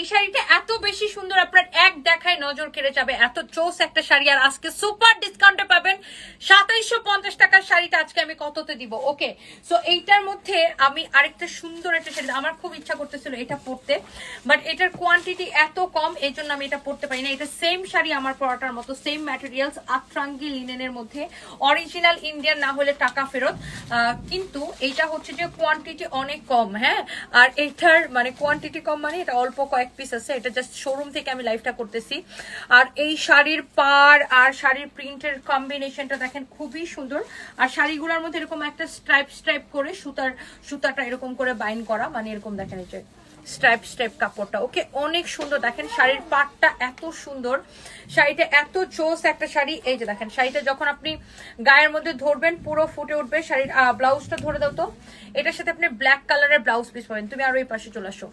এই শাড়িটা এত বেশি সুন্দর, আপনার এক দেখায় নজর কেড়ে যাবে, এত চোস একটা শাড়ি। আর আজকে সুপার ডিসকাউন্টে পাবেন 2750 টাকার শাড়িটা আজকে আমি কততে দিব। ওকে, সো এইটার মধ্যে আমি আরেকটা সুন্দর একটা শাড়ি, আমার খুব ইচ্ছা করতেছিল এটা পরতে, বাট এটার কোয়ান্টিটি এত কম, এই জন্য আমি এটা পরতে পারি না। এটা সেম শাড়ি আমার পরাটার মতো, সেম ম্যাটেরিয়ালস, আত্রাঙ্গি লিনেনের মধ্যে, অরিজিনাল ইন্ডিয়ান, না হলে টাকা ফেরত। কিন্তু এইটা হচ্ছে যে কোয়ান্টিটি অনেক কম, হ্যাঁ। আর এইটার মানে কোয়ান্টিটি কম মানে এটা অল্প কয়েক পিস আছে, এটা জাস্ট শোরুম থেকে আমি লাইভটা করতেছি। আর এই শাড়ির পার আর শাড়ির প্রিন্টের কম্বিনেশনটা দেখেন খুবই সুন্দর। আর শাড়িগুলোর মধ্যে এরকম একটা স্ট্রাইপ করে সুতাটা এরকম করে বাইন্ড করা, মানে এরকম দেখেন এই যে স্ট্রাইপ কাপড়টা। ওকে, অনেক সুন্দর। দেখেন শাড়ির পাটটা এত সুন্দর, শাড়িটা এত চোস একটা শাড়ি। এই যে দেখেন শাড়িটা যখন আপনি গায়ের মধ্যে ধরবেন পুরো ফুটে উঠবে। শাড়ির ব্লাউজটা ধরে দাও তো, এটার সাথে আপনি ব্ল্যাক কালারের ব্লাউজ পিস পাবেন। তুমি আরো এই পাশে চলে আসো।